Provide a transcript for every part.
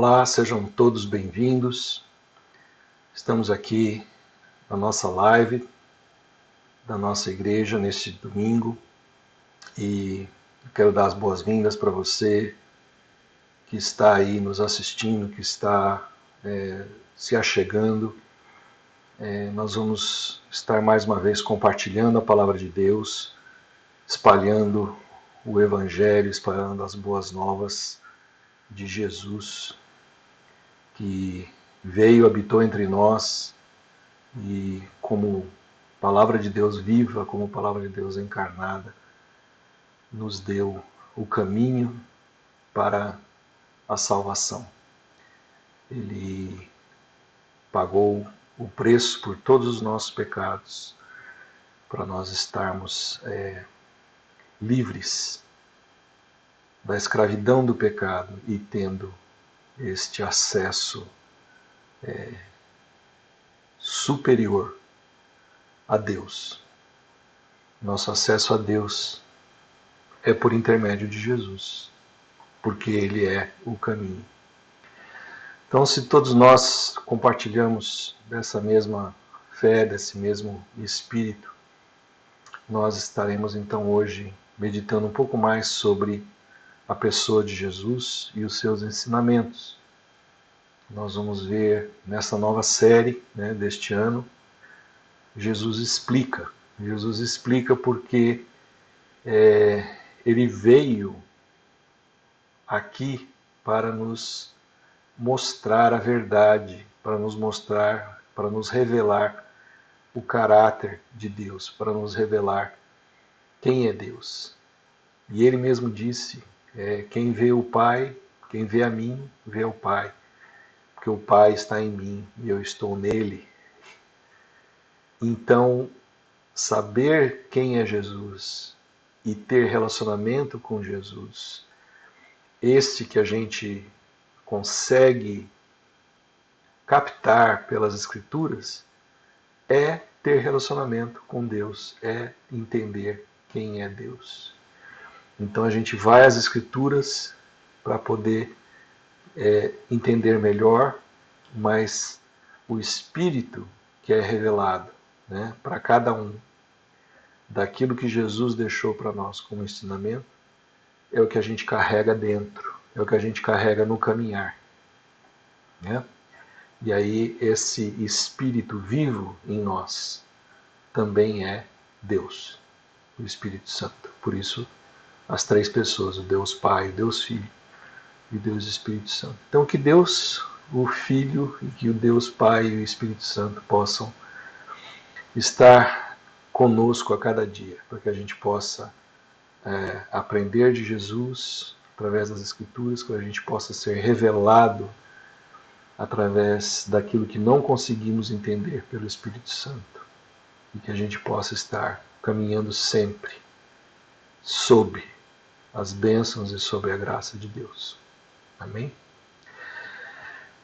Olá, sejam todos bem-vindos. Estamos aqui na nossa live da nossa igreja neste domingo e quero dar as boas-vindas para você que está aí nos assistindo, que está se achegando. Nós vamos estar mais uma vez compartilhando a palavra de Deus, espalhando o Evangelho, espalhando as boas novas de Jesus, que veio, habitou entre nós e como palavra de Deus viva, como palavra de Deus encarnada, nos deu o caminho para a salvação. Ele pagou o preço por todos os nossos pecados, para nós estarmos livres da escravidão do pecado e tendo este acesso superior a Deus. Nosso acesso a Deus é por intermédio de Jesus, porque Ele é o caminho. Então, se todos nós compartilhamos dessa mesma fé, desse mesmo Espírito, nós estaremos então hoje meditando um pouco mais sobre a pessoa de Jesus e os seus ensinamentos. Nós vamos ver nessa nova série deste ano, Jesus explica. Jesus explica porque Ele veio aqui para nos mostrar a verdade, para nos mostrar, para nos revelar o caráter de Deus, para nos revelar quem é Deus. E Ele mesmo disse, quem vê o Pai, quem vê a mim, vê o Pai, porque o Pai está em mim e eu estou nele. Então, saber quem é Jesus e ter relacionamento com Jesus, este que a gente consegue captar pelas Escrituras, é ter relacionamento com Deus, é entender quem é Deus. Então a gente vai às Escrituras para poder entender melhor, mas o Espírito que é revelado para cada um daquilo que Jesus deixou para nós como ensinamento, é o que a gente carrega dentro, é o que a gente carrega no caminhar. E aí esse Espírito vivo em nós também é Deus, o Espírito Santo. Por isso, as três pessoas, o Deus Pai, o Deus Filho e o Deus Espírito Santo. Então que Deus, o Filho, e que o Deus Pai e o Espírito Santo possam estar conosco a cada dia, para que a gente possa aprender de Jesus através das Escrituras, que a gente possa ser revelado através daquilo que não conseguimos entender pelo Espírito Santo, e que a gente possa estar caminhando sempre sob as bênçãos e sob a graça de Deus. Amém?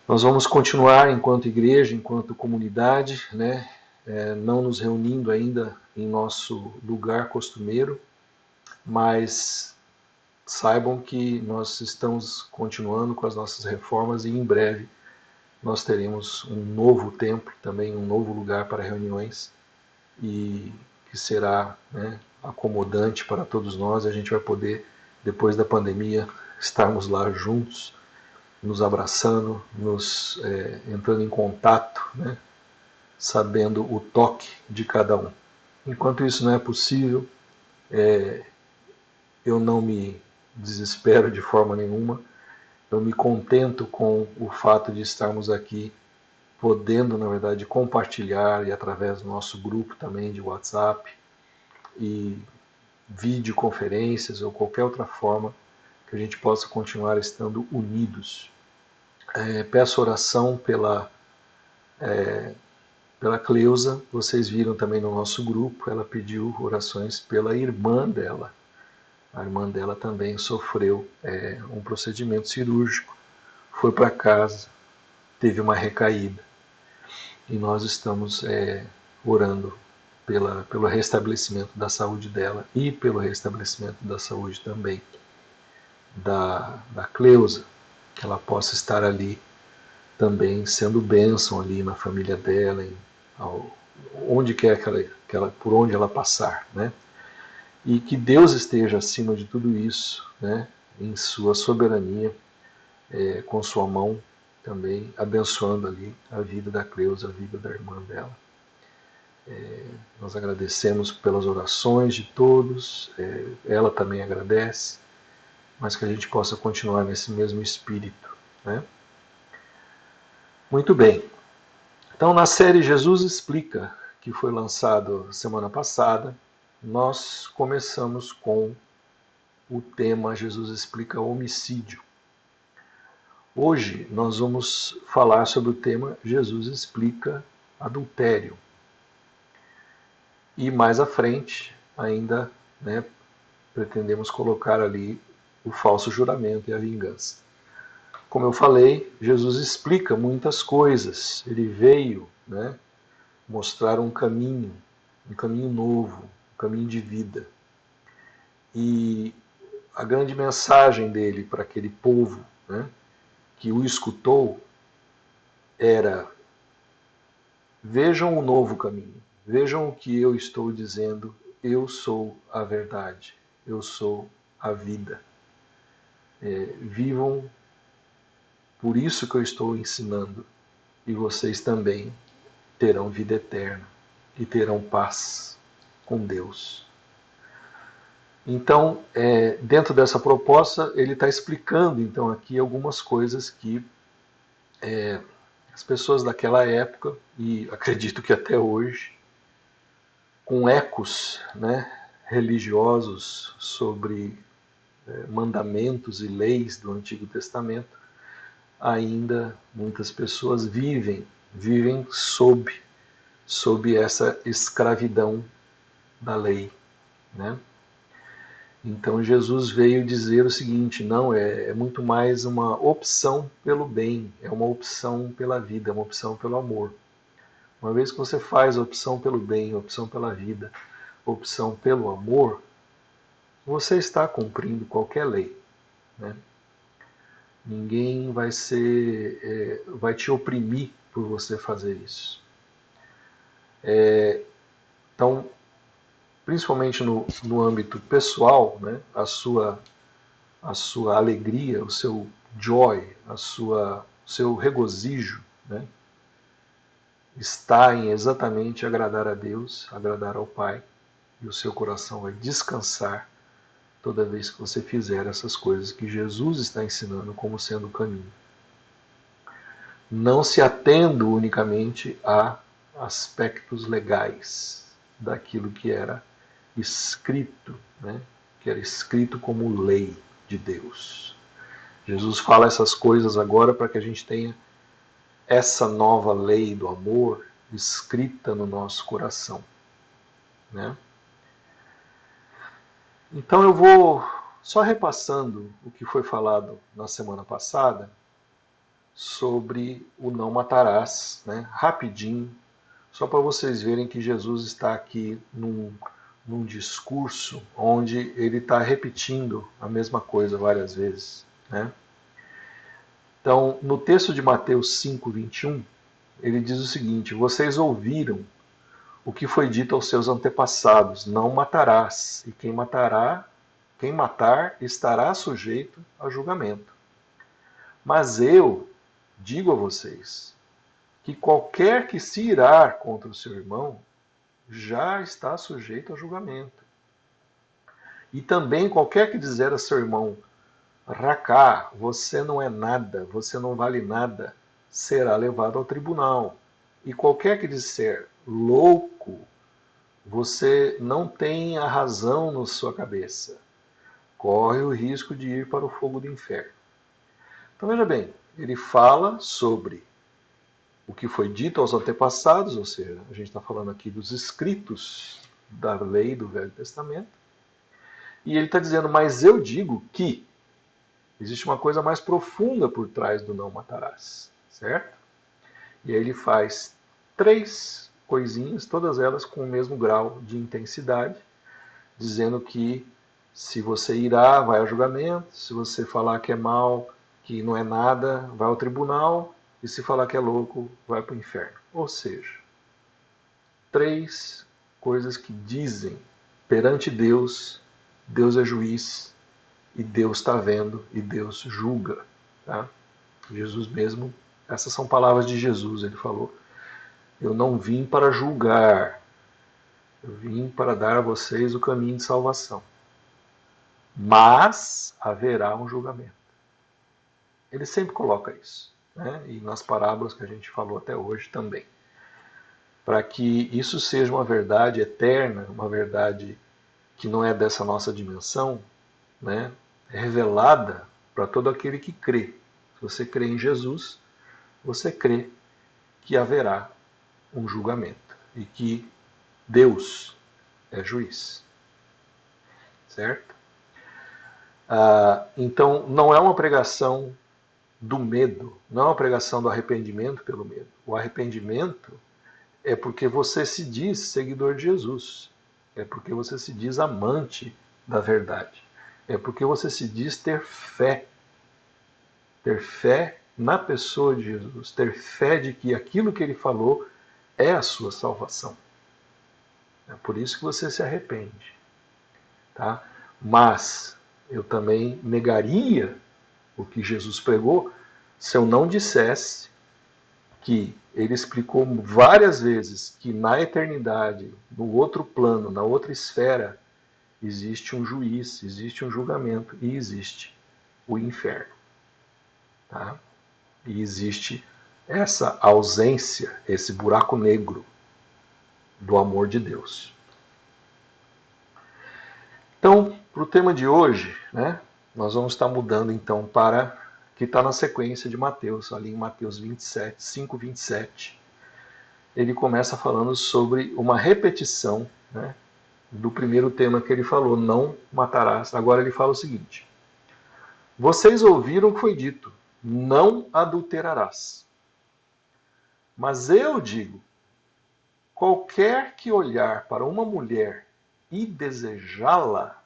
Nós vamos continuar enquanto igreja, enquanto comunidade, não nos reunindo ainda em nosso lugar costumeiro, mas saibam que nós estamos continuando com as nossas reformas e em breve nós teremos um novo templo, também um novo lugar para reuniões, e que será acomodante para todos nós. A gente vai poder, depois da pandemia, estarmos lá juntos, nos abraçando, entrando em contato, sabendo o toque de cada um. Enquanto isso não é possível, eu não me desespero de forma nenhuma, eu me contento com o fato de estarmos aqui, podendo, na verdade, compartilhar, e através do nosso grupo também de WhatsApp, e videoconferências ou qualquer outra forma que a gente possa continuar estando unidos. Peço oração pela Cleusa, vocês viram também no nosso grupo, ela pediu orações pela irmã dela. A irmã dela também sofreu um procedimento cirúrgico, foi para casa, teve uma recaída. E nós estamos orando pelo restabelecimento da saúde dela e pelo restabelecimento da saúde também da Cleusa. que ela possa estar ali também sendo bênção ali na família dela, onde quer por onde ela passar, né? E que Deus esteja acima de tudo isso, né? Em sua soberania, com sua mão também abençoando ali a vida da Cleusa, a vida da irmã dela. Nós agradecemos pelas orações de todos, ela também agradece, mas que a gente possa continuar nesse mesmo espírito, né? Muito bem. Então, na série Jesus Explica, que foi lançado semana passada, nós começamos com o tema Jesus Explica Homicídio. Hoje nós vamos falar sobre o tema Jesus Explica Adultério. E mais à frente, ainda, né, pretendemos colocar ali o falso juramento e a vingança. Como eu falei, Jesus explica muitas coisas. Ele veio, né, mostrar um caminho novo, um caminho de vida. E a grande mensagem dele para aquele povo, né, que o escutou era: vejam o novo caminho, vejam o que eu estou dizendo, eu sou a verdade, eu sou a vida. Vivam por isso que eu estou ensinando, e vocês também terão vida eterna e terão paz com Deus. Então, dentro dessa proposta, ele está explicando então aqui algumas coisas que as pessoas daquela época, e acredito que até hoje, com ecos, né, religiosos sobre mandamentos e leis do Antigo Testamento, ainda muitas pessoas vivem sob essa escravidão da lei, né? Então Jesus veio dizer o seguinte: não, é muito mais uma opção pelo bem, é uma opção pela vida, é uma opção pelo amor. Uma vez que você faz a opção pelo bem, a opção pela vida, a opção pelo amor, você está cumprindo qualquer lei, né? Ninguém vai te oprimir por você fazer isso. Então, principalmente no âmbito pessoal, né, a sua alegria, o seu joy, o seu regozijo, né, está em exatamente agradar a Deus, agradar ao Pai, e o seu coração vai descansar toda vez que você fizer essas coisas que Jesus está ensinando como sendo o caminho. Não se atendo unicamente a aspectos legais daquilo que era escrito, né? Que era escrito como lei de Deus. Jesus fala essas coisas agora para que a gente tenha essa nova lei do amor escrita no nosso coração, né? Então eu vou só repassando o que foi falado na semana passada sobre o não matarás, né? Rapidinho, só para vocês verem que Jesus está aqui num discurso onde ele está repetindo a mesma coisa várias vezes, né? Então, no texto de Mateus 5:21, ele diz o seguinte: vocês ouviram o que foi dito aos seus antepassados: não matarás, e quem matar estará sujeito a julgamento. Mas eu digo a vocês que qualquer que se irar contra o seu irmão já está sujeito a julgamento. E também qualquer que dizer a seu irmão: Racá, você não é nada, você não vale nada, será levado ao tribunal. E qualquer que disser: louco, você não tem a razão na sua cabeça, corre o risco de ir para o fogo do inferno. Então veja bem, ele fala sobre o que foi dito aos antepassados, ou seja, a gente está falando aqui dos escritos da lei do Velho Testamento, e ele está dizendo: mas eu digo que existe uma coisa mais profunda por trás do não matarás, certo? E aí ele faz 3 coisinhas, todas elas com o mesmo grau de intensidade, dizendo que se você irá, vai ao julgamento, se você falar que é mal, que não é nada, vai ao tribunal, e se falar que é louco, vai para o inferno. Ou seja, 3 coisas que dizem perante Deus, Deus é juiz, e Deus está vendo, e Deus julga. Tá? Jesus mesmo, essas são palavras de Jesus, ele falou, eu não vim para julgar, eu vim para dar a vocês o caminho de salvação. Mas haverá um julgamento. Ele sempre coloca isso, né? E nas parábolas que a gente falou até hoje também. Para que isso seja uma verdade eterna, uma verdade que não é dessa nossa dimensão, né? É revelada para todo aquele que crê. Se você crê em Jesus, você crê que haverá um julgamento e que Deus é juiz, certo? Então, não é uma pregação do medo, não é uma pregação do arrependimento pelo medo. O arrependimento é porque você se diz seguidor de Jesus, é porque você se diz amante da verdade, é porque você se diz ter fé na pessoa de Jesus, ter fé de que aquilo que ele falou é a sua salvação. É por isso que você se arrepende. Tá? Mas eu também negaria o que Jesus pregou se eu não dissesse que ele explicou várias vezes que na eternidade, no outro plano, na outra esfera, existe um juiz, existe um julgamento e existe o inferno. Tá? E existe essa ausência, esse buraco negro do amor de Deus. Então, para o tema de hoje, né, nós vamos estar mudando então para que está na sequência de Mateus, ali em Mateus 27, 5, 27. Ele começa falando sobre uma repetição, né, do primeiro tema que ele falou, não matarás. Agora ele fala o seguinte: vocês ouviram o que foi dito, não adulterarás. Mas eu digo, qualquer que olhar para uma mulher e desejá-la,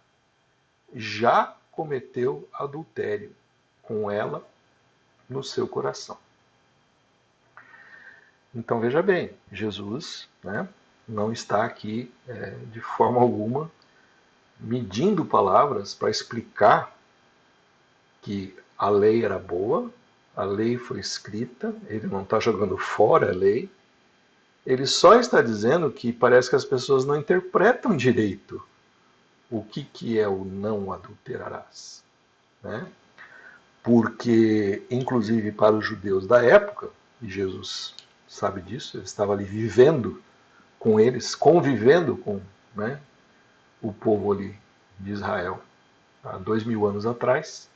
já cometeu adultério com ela no seu coração. Então veja bem, Jesus, né, não está aqui de forma alguma medindo palavras para explicar que a lei era boa, a lei foi escrita, ele não está jogando fora a lei, ele só está dizendo que parece que as pessoas não interpretam direito o que é o não adulterarás. Né? Porque, inclusive para os judeus da época, e Jesus sabe disso, ele estava ali vivendo com eles, convivendo com, né, o povo ali de Israel há 2000 anos atrás,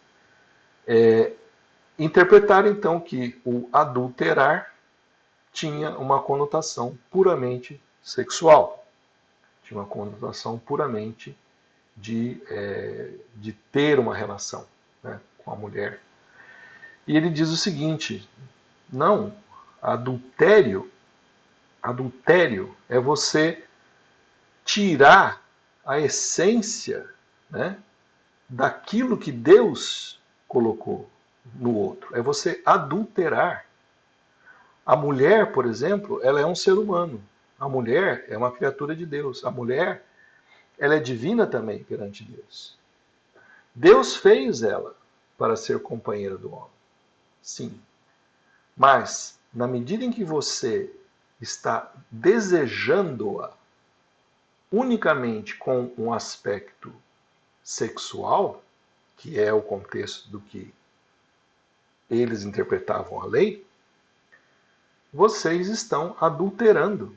interpretaram então que o adulterar tinha uma conotação puramente sexual, tinha uma conotação puramente de ter uma relação, né, com a mulher. E ele diz o seguinte: não, adultério é você tirar a essência, né, daquilo que Deus colocou no outro. É você adulterar. A mulher, por exemplo, ela é um ser humano. A mulher é uma criatura de Deus. A mulher, ela é divina também perante Deus. Deus fez ela para ser companheira do homem. Sim. Mas, na medida em que você está desejando-a unicamente com um aspecto sexual, que é o contexto do que eles interpretavam a lei, vocês estão adulterando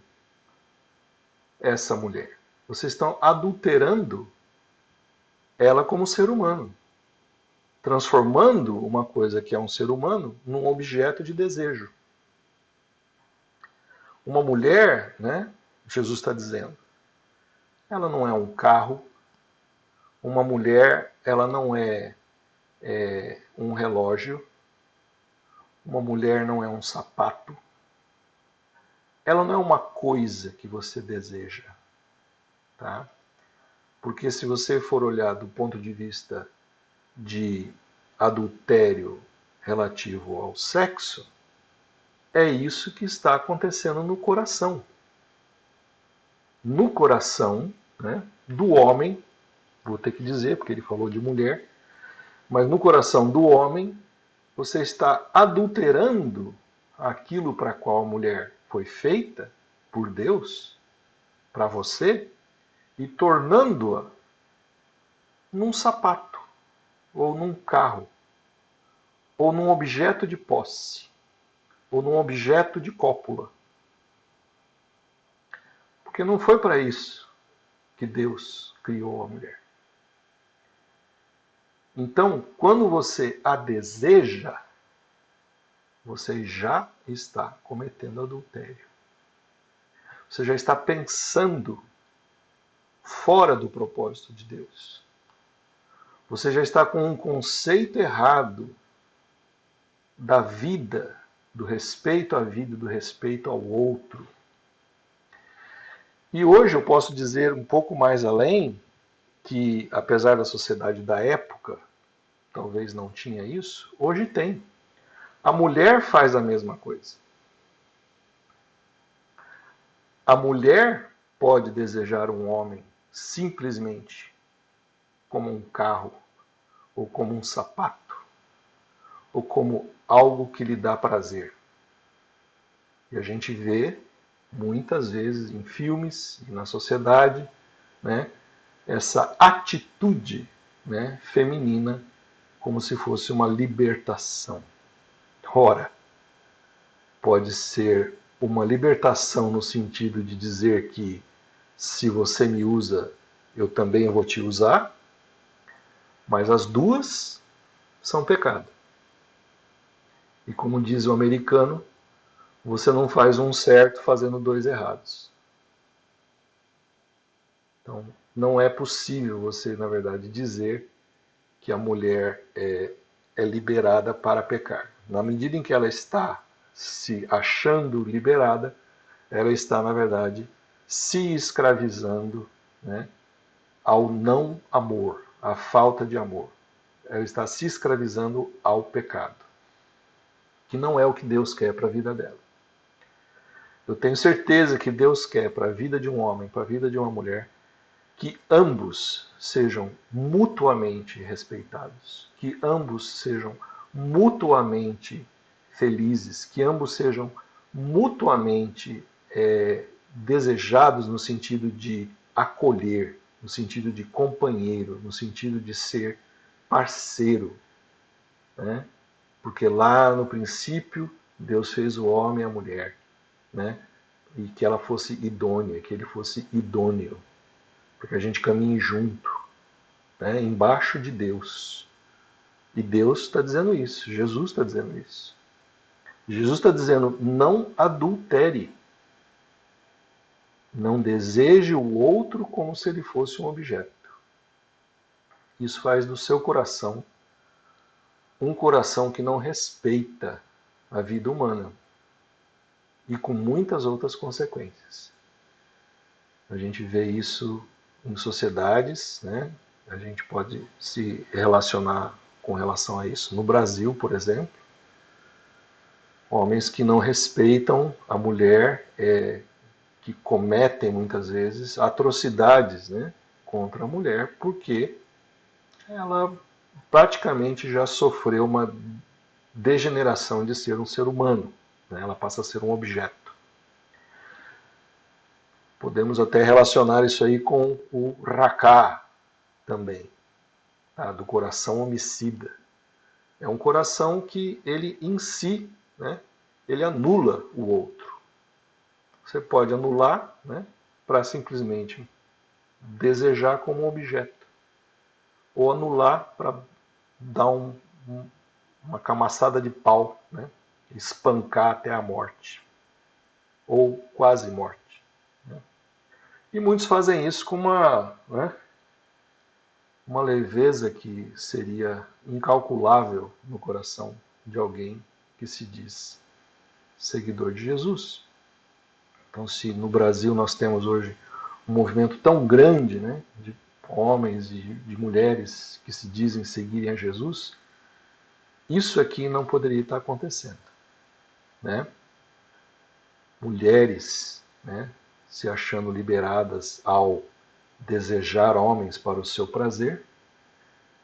essa mulher. Vocês estão adulterando ela como ser humano, transformando uma coisa que é um ser humano num objeto de desejo. Uma mulher, né, Jesus está dizendo, ela não é um carro. Uma mulher, ela não é um relógio. Uma mulher não é um sapato. Ela não é uma coisa que você deseja. Tá? Porque se você for olhar do ponto de vista de adultério relativo ao sexo, é isso que está acontecendo no coração. No coração, né, do homem, vou ter que dizer, porque ele falou de mulher, mas no coração do homem, você está adulterando aquilo para qual a mulher foi feita por Deus, para você, e tornando-a num sapato, ou num carro, ou num objeto de posse, ou num objeto de cópula. Porque não foi para isso que Deus criou a mulher. Então, quando você a deseja, você já está cometendo adultério. Você já está pensando fora do propósito de Deus. Você já está com um conceito errado da vida, do respeito à vida, do respeito ao outro. E hoje eu posso dizer um pouco mais além que, apesar da sociedade da época, talvez não tinha isso, hoje tem. A mulher faz a mesma coisa. A mulher pode desejar um homem simplesmente como um carro, ou como um sapato, ou como algo que lhe dá prazer. E a gente vê muitas vezes em filmes e na sociedade, né, essa atitude, né, feminina como se fosse uma libertação. Ora, pode ser uma libertação no sentido de dizer que se você me usa, eu também vou te usar, mas as duas são pecado. E como diz o americano, você não faz um certo fazendo dois errados. Então, não é possível você, na verdade, dizer que a mulher é liberada para pecar. Na medida em que ela está se achando liberada, ela está, na verdade, se escravizando, né, ao não amor, à falta de amor. Ela está se escravizando ao pecado, que não é o que Deus quer para a vida dela. Eu tenho certeza que Deus quer para a vida de um homem, para a vida de uma mulher, que ambos sejam mutuamente respeitados, que ambos sejam mutuamente felizes, que ambos sejam mutuamente desejados no sentido de acolher, no sentido de companheiro, no sentido de ser parceiro, né? Porque lá no princípio Deus fez o homem e a mulher, né? E que ela fosse idônea, que ele fosse idôneo, para que a gente caminhe junto, né? Embaixo de Deus. E Deus está dizendo isso, Jesus está dizendo isso. Jesus está dizendo, não adultere. Não deseje o outro como se ele fosse um objeto. Isso faz do seu coração um coração que não respeita a vida humana. E com muitas outras consequências. A gente vê isso em sociedades, né? A gente pode se relacionar com relação a isso. No Brasil, por exemplo, homens que não respeitam a mulher, que cometem muitas vezes atrocidades, né, contra a mulher, porque ela praticamente já sofreu uma degeneração de ser um ser humano, né? Ela passa a ser um objeto. Podemos até relacionar isso aí com o Raká também, tá? Do coração homicida. É um coração que ele em si, né, ele anula o outro. Você pode anular, né, para simplesmente desejar como um objeto. Ou anular para dar uma camaçada de pau, né, espancar até a morte. Ou quase morte. Né? E muitos fazem isso com uma leveza que seria incalculável no coração de alguém que se diz seguidor de Jesus. Então, se no Brasil nós temos hoje um movimento tão grande, né, de homens e de mulheres que se dizem seguirem a Jesus, Isso aqui não poderia estar acontecendo, né? Mulheres, né, se achando liberadas ao desejar homens para o seu prazer,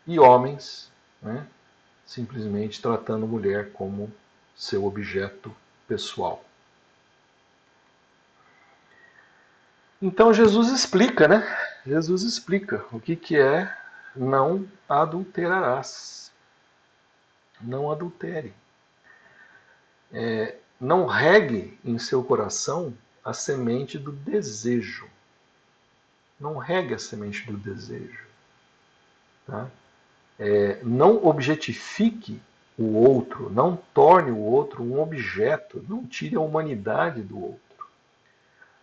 e homens, né, simplesmente tratando mulher como seu objeto pessoal. Então Jesus explica, né? Jesus explica o que é não adulterarás. Não adultere. Não regue em seu coração a semente do desejo. Não regue a semente do desejo. Tá? Não objetifique o outro, não torne o outro um objeto, não tire a humanidade do outro.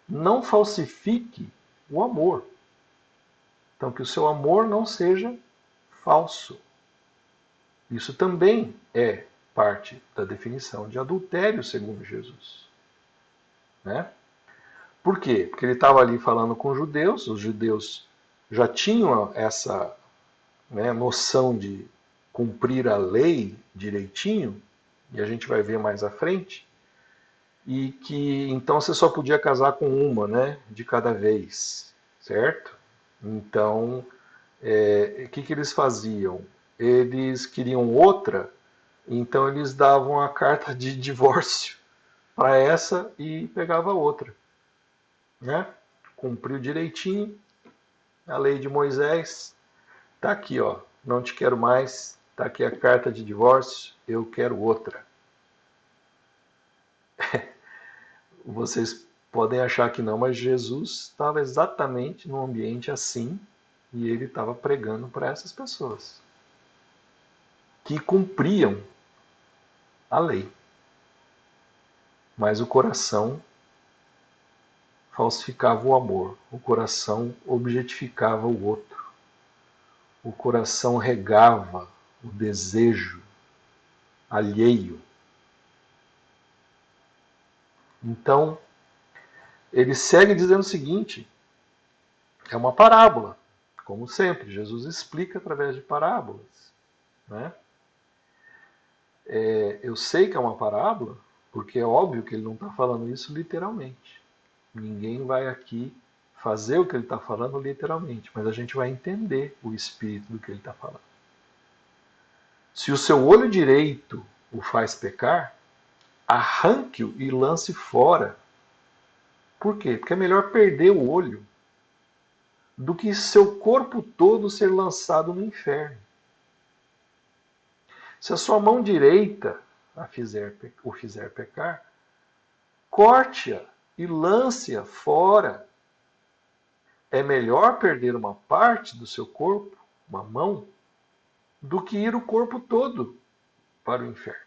Não falsifique o amor. Então, que o seu amor não seja falso. Isso também é parte da definição de adultério, segundo Jesus. Né? Por quê? Porque ele estava ali falando com os judeus já tinham essa, né, noção de cumprir a lei direitinho, e a gente vai ver mais à frente, e que então você só podia casar com uma, né, de cada vez, certo? Então, o que eles faziam? Eles queriam outra, então eles davam a carta de divórcio para essa e pegava outra, né? Cumpriu direitinho a lei de Moisés. Tá aqui, ó. Não te quero mais. Tá aqui a carta de divórcio. Eu quero outra. Vocês podem achar que não, mas Jesus estava exatamente num ambiente assim e ele estava pregando para essas pessoas que cumpriam a lei, mas o coração falsificava o amor, o coração objetificava o outro, o coração regava o desejo alheio. Então, ele segue dizendo o seguinte: é uma parábola, como sempre, Jesus explica através de parábolas. Né? Eu sei que é uma parábola, porque é óbvio que ele não está falando isso literalmente. Ninguém vai aqui fazer o que ele está falando literalmente, mas a gente vai entender o espírito do que ele está falando. Se o seu olho direito o faz pecar, arranque-o e lance fora. Por quê? Porque é melhor perder o olho do que seu corpo todo ser lançado no inferno. Se a sua mão direita o fizer pecar, corte-a e lance-a fora. É melhor perder uma parte do seu corpo, uma mão, do que ir o corpo todo para o inferno.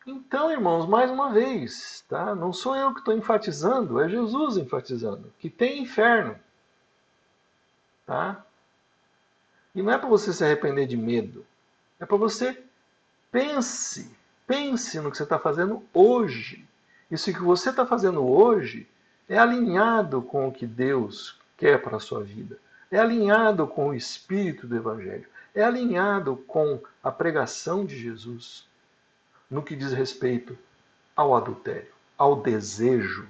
Então, irmãos, mais uma vez, tá? Não sou eu que estou enfatizando, é Jesus enfatizando que tem inferno. Tá? E não é para você se arrepender de medo, é para você pense no que você está fazendo hoje. Isso que você está fazendo hoje é alinhado com o que Deus quer para a sua vida. É alinhado com o espírito do Evangelho. É alinhado com a pregação de Jesus no que diz respeito ao adultério, ao desejo.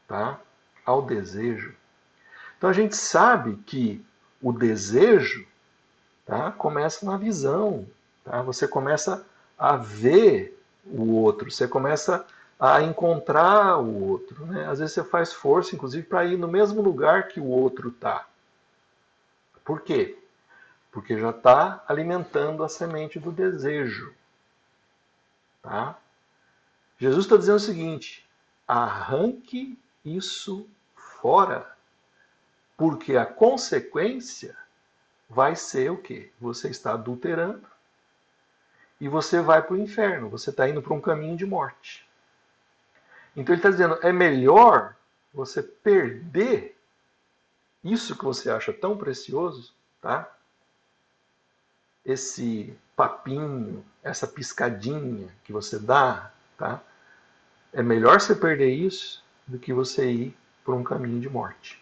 Tá? Ao desejo. Então a gente sabe que o desejo, tá, começa na visão. Tá? Você começa a ver o outro, você começa a encontrar o outro. Né? Às vezes você faz força, inclusive, para ir no mesmo lugar que o outro está. Por quê? Porque já está alimentando a semente do desejo. Tá? Jesus está dizendo o seguinte: arranque isso fora, porque a consequência vai ser o quê? Você está adulterando e você vai para o inferno, você está indo para um caminho de morte. Então ele está dizendo, é melhor você perder isso que você acha tão precioso, tá? Esse papinho, essa piscadinha que você dá, tá? É melhor você perder isso do que você ir por um caminho de morte.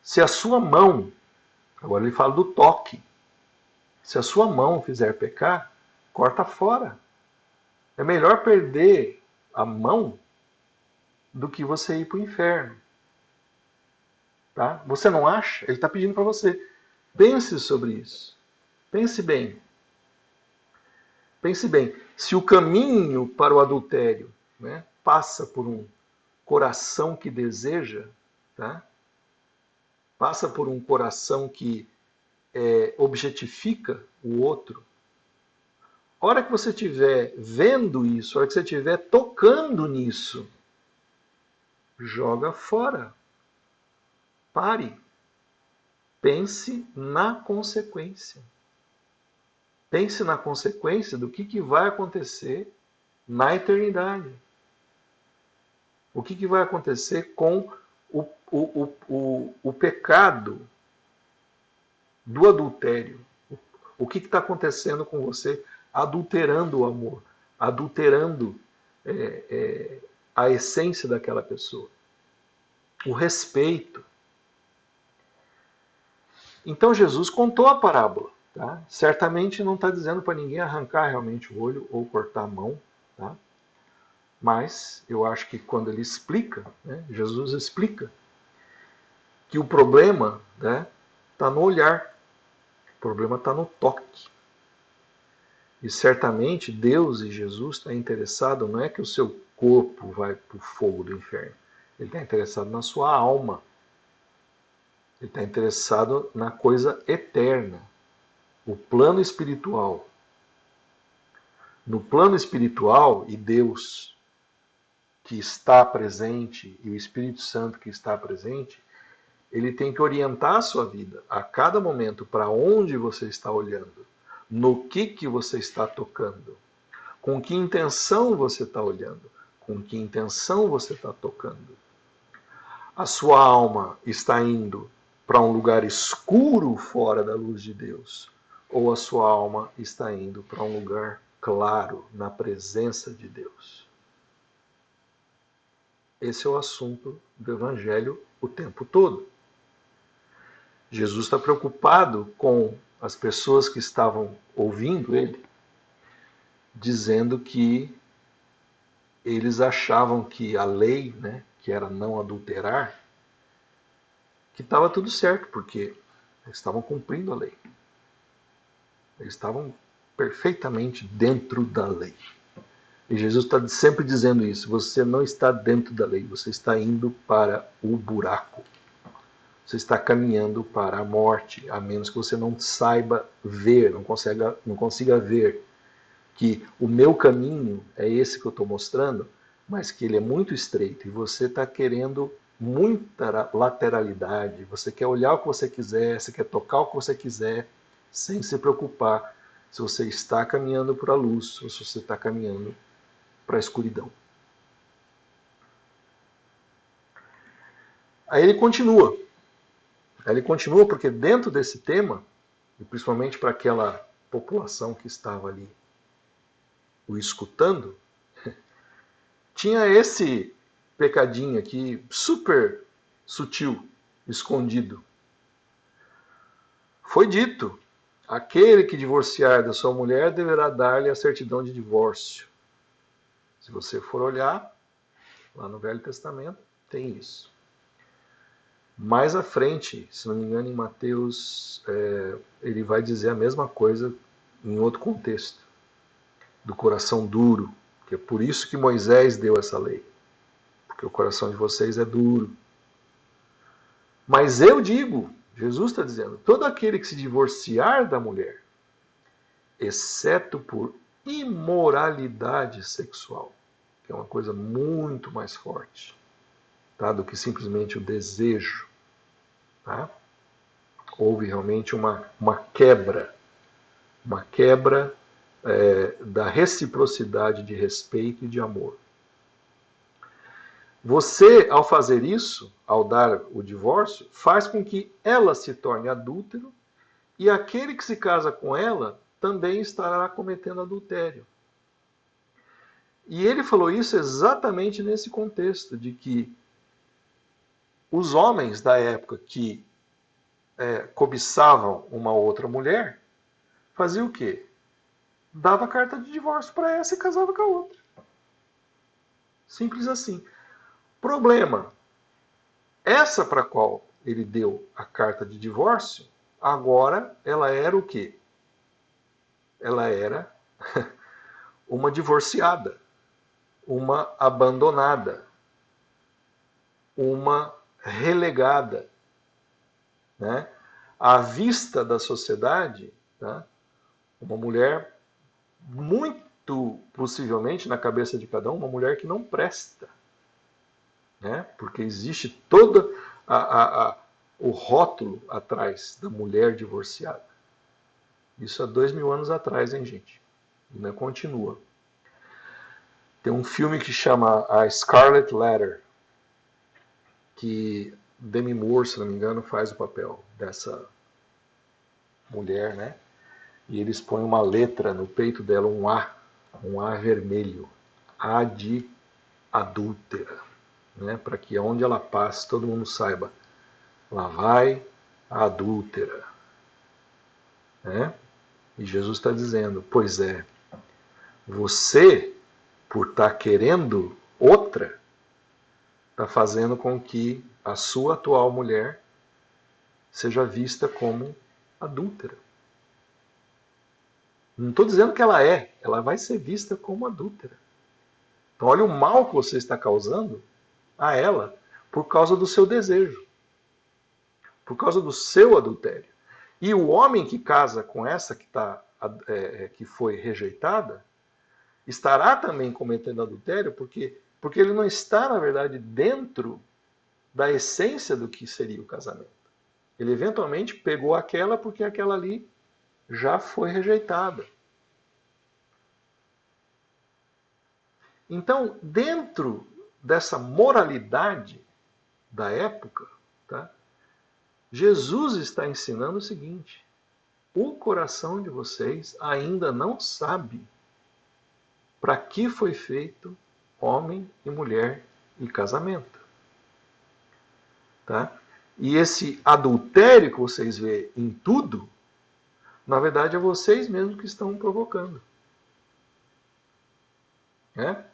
Se a sua mão, agora ele fala do toque, Se a sua mão fizer pecar, corta fora. É melhor perder a mão do que você ir para o inferno. Tá? Você não acha? Ele está pedindo para você. Pense sobre isso. Pense bem. Pense bem. Se o caminho para o adultério, né, passa por um coração que deseja, tá? Passa por um coração que objetifica o outro, a hora que você estiver vendo isso, a hora que você estiver tocando nisso, joga fora. Pare. Pense na consequência. Pense na consequência do que vai acontecer na eternidade. O que vai acontecer com o pecado do adultério. O que está acontecendo com você adulterando o amor, adulterando a essência daquela pessoa. O respeito. Então Jesus contou a parábola. Tá? Certamente não está dizendo para ninguém arrancar realmente o olho ou cortar a mão. Tá? Mas eu acho que quando ele explica, né, Jesus explica que o problema está no olhar, o problema está no toque. E certamente Deus e Jesus estão interessados, não é que o seu corpo vai para o fogo do inferno. Ele está interessado na sua alma. Ele está interessado na coisa eterna. O plano espiritual. No plano espiritual, e Deus que está presente, e o Espírito Santo que está presente, ele tem que orientar a sua vida a cada momento para onde você está olhando, no que você está tocando, com que intenção você está olhando, com que intenção você está tocando. A sua alma está indo para um lugar escuro fora da luz de Deus, ou a sua alma está indo para um lugar claro na presença de Deus. Esse é o assunto do Evangelho o tempo todo. Jesus está preocupado com as pessoas que estavam ouvindo ele, dizendo que eles achavam que a lei, né, que era não adulterar, que estava tudo certo, porque eles estavam cumprindo a lei. Eles estavam perfeitamente dentro da lei. E Jesus está sempre dizendo isso. Você não está dentro da lei, você está indo para o buraco. Você está caminhando para a morte, a menos que você não saiba ver, não consiga ver que o meu caminho é esse que eu estou mostrando, mas que ele é muito estreito e você está querendo muita lateralidade, você quer olhar o que você quiser, você quer tocar o que você quiser, sem se preocupar se você está caminhando para a luz ou se você está caminhando para a escuridão. Aí ele continua. Porque dentro desse tema, e principalmente para aquela população que estava ali o escutando, tinha esse pecadinho aqui super sutil, escondido. Foi dito: aquele que divorciar da sua mulher deverá dar-lhe a certidão de divórcio. Se você for olhar, lá no Velho Testamento, tem isso. Mais à frente, se não me engano, em Mateus, ele vai dizer a mesma coisa em outro contexto, do coração duro, que é por isso que Moisés deu essa lei, porque o coração de vocês é duro. Mas eu digo, Jesus está dizendo, todo aquele que se divorciar da mulher, exceto por imoralidade sexual, que é uma coisa muito mais forte, tá, do que simplesmente o desejo, tá? Houve realmente uma quebra da reciprocidade de respeito e de amor. Você, ao fazer isso, ao dar o divórcio, faz com que ela se torne adúltero e aquele que se casa com ela também estará cometendo adultério. E ele falou isso exatamente nesse contexto, de que os homens da época que cobiçavam uma outra mulher fazia o quê? Dava carta de divórcio para essa e casava com a outra. Simples assim. Problema: essa para a qual ele deu a carta de divórcio, agora ela era o quê? Ela era uma divorciada, uma abandonada, uma relegada, né? À vista da sociedade, tá? Uma mulher, muito possivelmente na cabeça de cada um, uma mulher que não presta, né? Porque existe todo o rótulo atrás da mulher divorciada. Isso há 2000 anos atrás, hein, gente? Ainda continua. Tem um filme que chama A Scarlet Letter, que Demi Moore, se não me engano, faz o papel dessa mulher, né? E eles põem uma letra no peito dela, um A vermelho, A de adúltera, né? Para que onde ela passe todo mundo saiba, lá vai a adúltera, né? E Jesus está dizendo, pois é, você, por estar querendo outra, está fazendo com que a sua atual mulher seja vista como adúltera. Não estou dizendo que ela vai ser vista como adúltera. Então, olha o mal que você está causando a ela por causa do seu desejo, por causa do seu adultério. E o homem que casa com essa que foi rejeitada estará também cometendo adultério porque ele não está, na verdade, dentro da essência do que seria o casamento. Ele eventualmente pegou aquela porque aquela ali já foi rejeitada. Então, dentro dessa moralidade da época, tá, Jesus está ensinando o seguinte: o coração de vocês ainda não sabe para que foi feito homem e mulher e casamento. Tá? E esse adultério que vocês vê em tudo, na verdade é vocês mesmos que estão provocando. Né?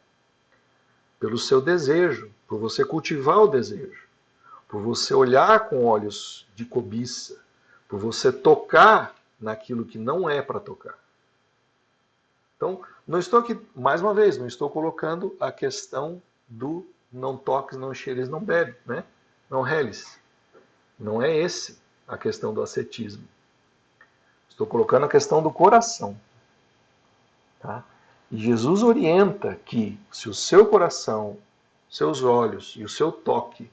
Pelo seu desejo, por você cultivar o desejo, por você olhar com olhos de cobiça, por você tocar naquilo que não é para tocar. Então, não estou aqui, mais uma vez, não estou colocando a questão do não toques, não cheires, não bebe, né? Não reles. Não é esse a questão do ascetismo. Estou colocando a questão do coração. Tá? E Jesus orienta que se o seu coração, seus olhos e o seu toque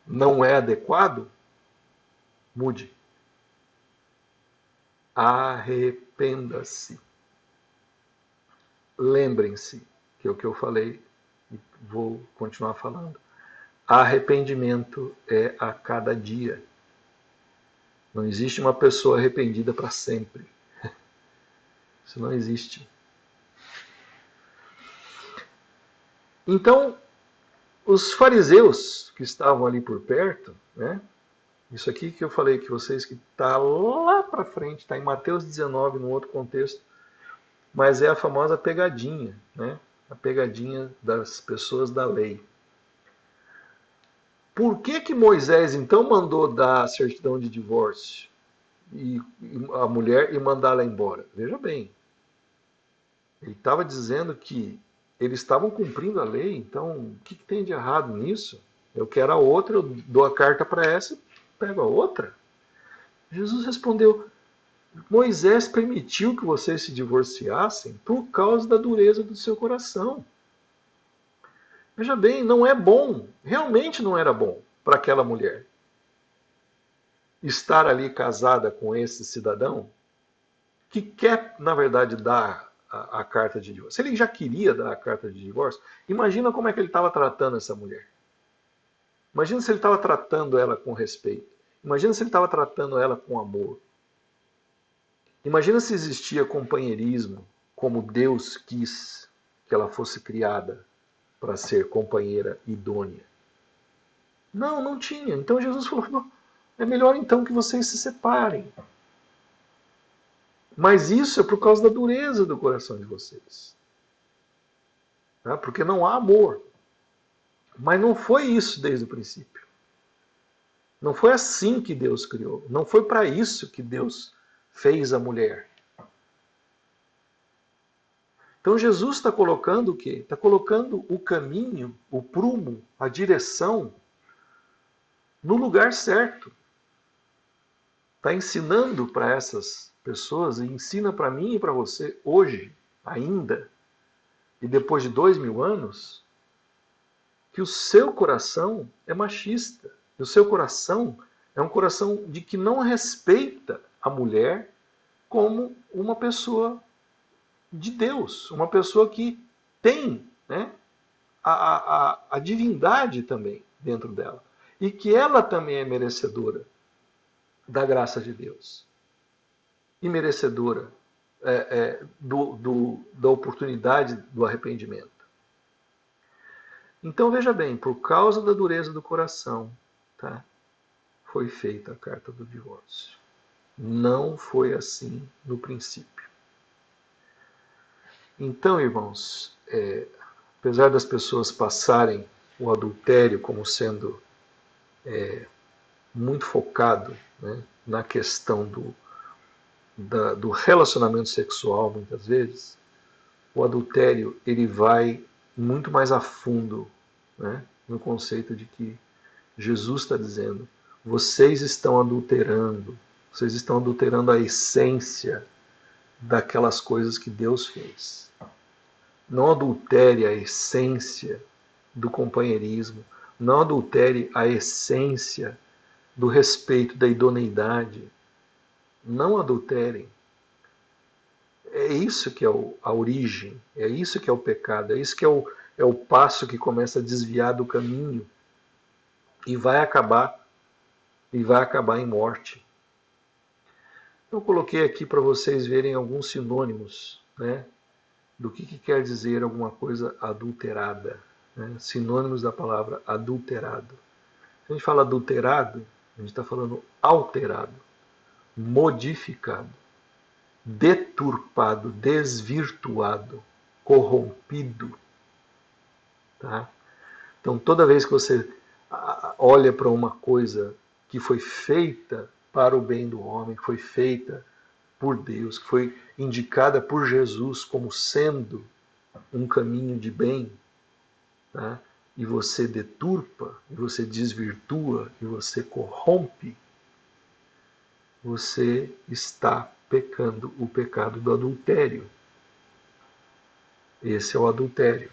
não é adequado, mude. Arrependa-se. Lembrem-se, que é o que eu falei e vou continuar falando. Arrependimento é a cada dia. Não existe uma pessoa arrependida para sempre. Isso não existe. Então, os fariseus que estavam ali por perto, né? Isso aqui que eu falei que vocês que está lá para frente, está em Mateus 19, num outro contexto, mas é a famosa pegadinha, né? A pegadinha das pessoas da lei. Por que Moisés então mandou dar a certidão de divórcio e a mulher e mandá-la embora? Veja bem, ele estava dizendo que eles estavam cumprindo a lei, então o que tem de errado nisso? Eu quero a outra, eu dou a carta para essa e pego a outra. Jesus respondeu: Moisés permitiu que vocês se divorciassem por causa da dureza do seu coração. Veja bem, não é bom, realmente não era bom para aquela mulher estar ali casada com esse cidadão que quer, na verdade, dar a carta de divórcio. Se ele já queria dar a carta de divórcio, imagina como é que ele estava tratando essa mulher. Imagina se ele estava tratando ela com respeito. Imagina se ele estava tratando ela com amor. Imagina se existia companheirismo como Deus quis que ela fosse criada para ser companheira idônea. Não, não tinha. Então Jesus falou: não, é melhor então que vocês se separem. Mas isso é por causa da dureza do coração de vocês. Tá? Porque não há amor. Mas não foi isso desde o princípio. Não foi assim que Deus criou. Não foi para isso que Deus fez a mulher. Então Jesus está colocando o quê? Está colocando o caminho, o prumo, a direção no lugar certo. Está ensinando para essas pessoas e ensina para mim e para você hoje, ainda, e depois de 2000 anos, que o seu coração é machista. O seu coração é um coração de que não respeita a mulher como uma pessoa de Deus, uma pessoa que tem, né, a divindade também dentro dela. E que ela também é merecedora da graça de Deus. E merecedora da oportunidade do arrependimento. Então veja bem, por causa da dureza do coração, tá, foi feita a carta do divórcio. Não foi assim no princípio. Então, irmãos, apesar das pessoas passarem o adultério como sendo muito focado, né, na questão do relacionamento sexual, muitas vezes, o adultério ele vai muito mais a fundo, né, no conceito de que Jesus está dizendo: vocês estão adulterando a essência daquelas coisas que Deus fez. Não adultere a essência do companheirismo, não adultere a essência do respeito, da idoneidade. Não adulterem. É isso que é a origem, é isso que é o pecado, é isso que é o passo que começa a desviar do caminho e vai acabar em morte. Eu coloquei aqui para vocês verem alguns sinônimos, né, do que quer dizer alguma coisa adulterada, né, sinônimos da palavra adulterado. Se a gente fala adulterado, a gente está falando alterado, modificado, deturpado, desvirtuado, corrompido. Tá? Então, toda vez que você olha para uma coisa que foi feita para o bem do homem, que foi feita por Deus, que foi indicada por Jesus como sendo um caminho de bem, tá? E você deturpa, e você desvirtua, e você corrompe, você está pecando o pecado do adultério. Esse é o adultério.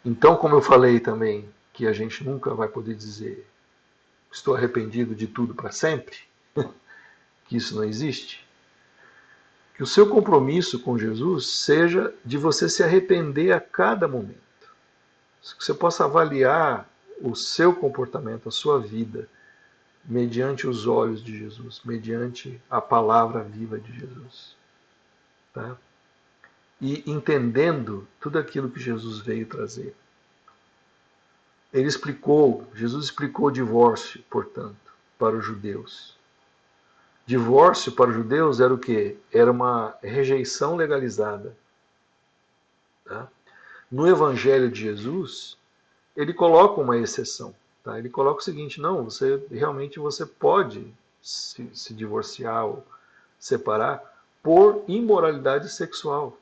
Então, como eu falei também, que a gente nunca vai poder dizer estou arrependido de tudo para sempre, que isso não existe, que o seu compromisso com Jesus seja de você se arrepender a cada momento. Que você possa avaliar o seu comportamento, a sua vida, mediante os olhos de Jesus, mediante a palavra viva de Jesus. Tá? E entendendo tudo aquilo que Jesus veio trazer. Jesus explicou o divórcio, portanto, para os judeus. Divórcio para os judeus era o quê? Era uma rejeição legalizada. Tá? No Evangelho de Jesus, ele coloca uma exceção. Tá? Ele coloca o seguinte: não, você pode se divorciar ou separar por imoralidade sexual.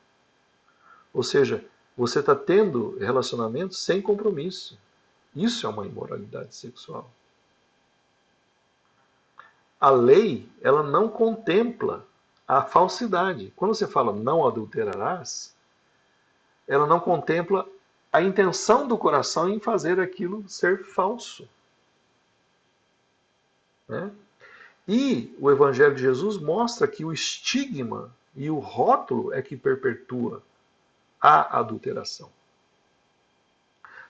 Ou seja, você está tendo relacionamento sem compromisso. Isso é uma imoralidade sexual. A lei, ela não contempla a falsidade. Quando você fala não adulterarás, ela não contempla a intenção do coração em fazer aquilo ser falso. Né? E o Evangelho de Jesus mostra que o estigma e o rótulo é que perpetua a adulteração.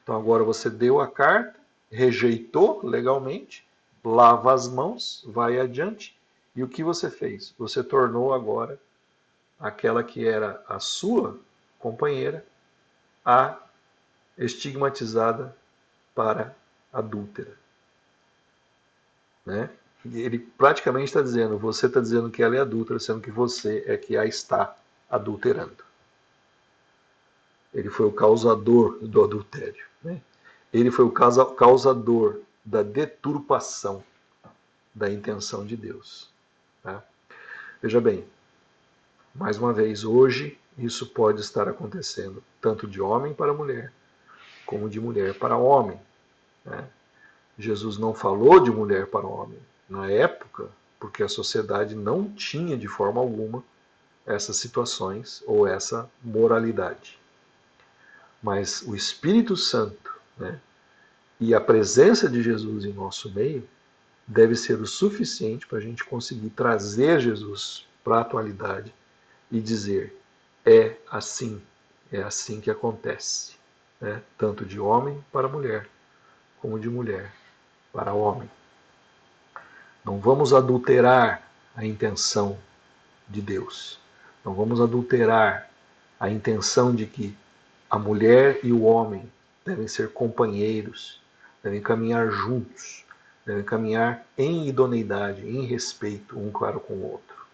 Então agora você deu a carta, rejeitou legalmente, lava as mãos, vai adiante. E o que você fez? Você tornou agora aquela que era a sua companheira a estigmatizada para adúltera. Né? Ele praticamente está dizendo, você está dizendo que ela é adúltera, sendo que você é que a está adulterando. Ele foi o causador do adultério. Né? Ele foi o causador da deturpação da intenção de Deus. Tá? Veja bem, mais uma vez, hoje isso pode estar acontecendo tanto de homem para mulher, como de mulher para homem. Né? Jesus não falou de mulher para homem na época, porque a sociedade não tinha de forma alguma essas situações ou essa moralidade. Mas o Espírito Santo, né, e a presença de Jesus em nosso meio deve ser o suficiente para a gente conseguir trazer Jesus para a atualidade e dizer: é assim que acontece, né? Tanto de homem para mulher, como de mulher para homem. Não vamos adulterar a intenção de Deus. Não vamos adulterar a intenção de que a mulher e o homem devem ser companheiros, devem caminhar juntos, devem caminhar em idoneidade, em respeito um para com o outro.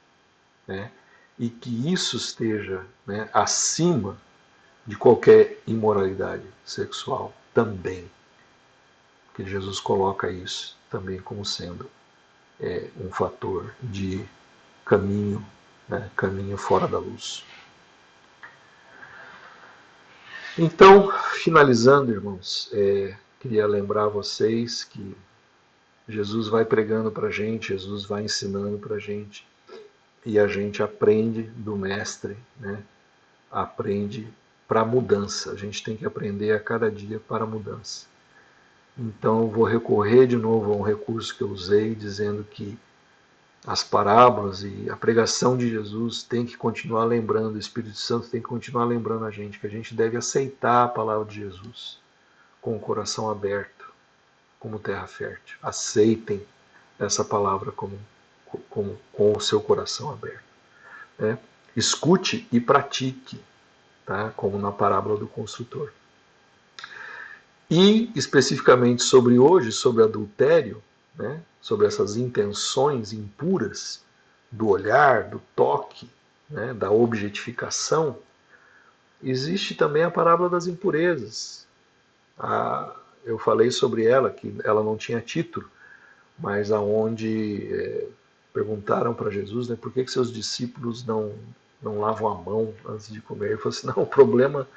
Né? E que isso esteja, né, acima de qualquer imoralidade sexual também. Porque Jesus coloca isso também como sendo um fator de caminho, né, caminho fora da luz. Então, finalizando, irmãos, queria lembrar vocês que Jesus vai pregando para a gente, Jesus vai ensinando para a gente, e a gente aprende do Mestre, né? Aprende para a mudança. A gente tem que aprender a cada dia para a mudança. Então, vou recorrer de novo a um recurso que eu usei, dizendo que as parábolas e a pregação de Jesus tem que continuar lembrando, o Espírito Santo tem que continuar lembrando a gente que a gente deve aceitar a palavra de Jesus com o coração aberto, como terra fértil. Aceitem essa palavra com o seu coração aberto. Né? Escute e pratique, tá? Como na parábola do construtor. E especificamente sobre hoje, sobre adultério, né? Sobre essas intenções impuras do olhar, do toque, né? Da objetificação, existe também a parábola das impurezas. Eu falei sobre ela, que ela não tinha título, mas aonde perguntaram para Jesus, né, por que seus discípulos não lavam a mão antes de comer. Ele falou assim, não, o problema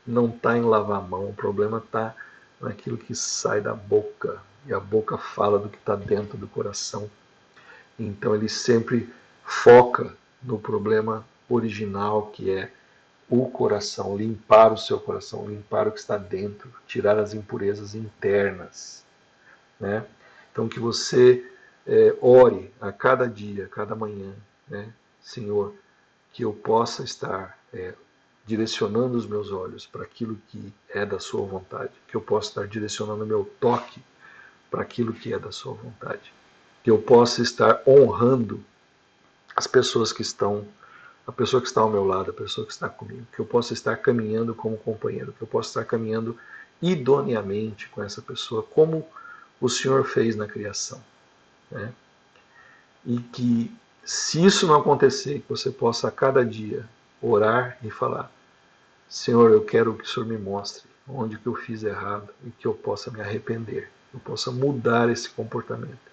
não está em lavar a mão, o problema está naquilo que sai da boca, e a boca fala do que está dentro do coração. Então ele sempre foca no problema original, que é o coração, limpar o seu coração, limpar o que está dentro, tirar as impurezas internas. Né? Então que você ore a cada dia, a cada manhã, né? Senhor, que eu possa estar direcionando os meus olhos para aquilo que é da sua vontade, que eu possa estar direcionando o meu toque para aquilo que é da sua vontade, que eu possa estar honrando as pessoas que estão, a pessoa que está ao meu lado, a pessoa que está comigo, que eu possa estar caminhando como companheiro, que eu possa estar caminhando idoneamente com essa pessoa, como o Senhor fez na criação. Né? E que, se isso não acontecer, que você possa a cada dia orar e falar: Senhor, eu quero que o Senhor me mostre onde que eu fiz errado e que eu possa me arrepender, que eu possa mudar esse comportamento,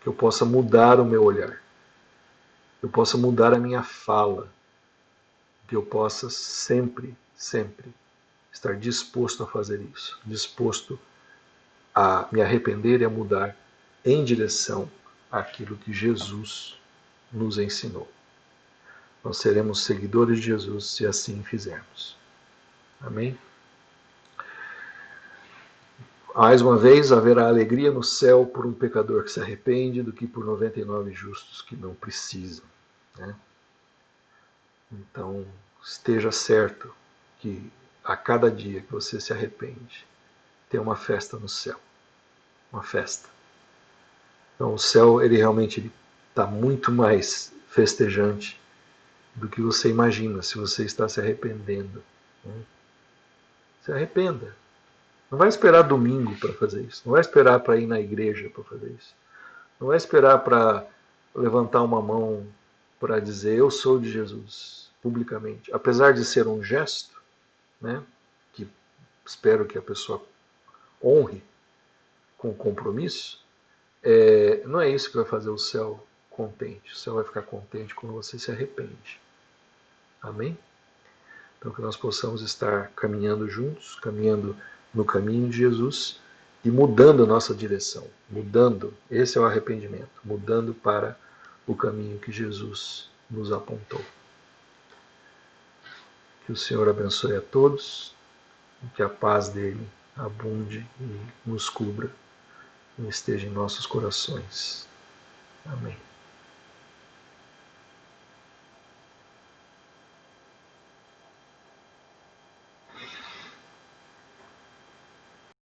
que eu possa mudar o meu olhar, que eu possa mudar a minha fala, que eu possa sempre, sempre estar disposto a fazer isso, disposto a me arrepender e a mudar em direção àquilo que Jesus nos ensinou. Nós seremos seguidores de Jesus se assim fizermos. Amém? Mais uma vez, haverá alegria no céu por um pecador que se arrepende do que por 99 justos que não precisam. Né? Então, esteja certo que a cada dia que você se arrepende, tem uma festa no céu. Uma festa. Então, o céu, ele realmente está muito mais festejante do que você imagina, se você está se arrependendo. Né? Se arrependa. Não vai esperar domingo para fazer isso. Não vai esperar para ir na igreja para fazer isso. Não é esperar para levantar uma mão para dizer eu sou de Jesus publicamente. Apesar de ser um gesto, né, que espero que a pessoa honre com compromisso, não é isso que vai fazer o céu contente. O céu vai ficar contente quando você se arrepende. Amém? Então que nós possamos estar caminhando juntos, caminhando no caminho de Jesus e mudando a nossa direção. Mudando, esse é o arrependimento, mudando para o caminho que Jesus nos apontou. Que o Senhor abençoe a todos, que a paz dele abunde e nos cubra e esteja em nossos corações. Amém.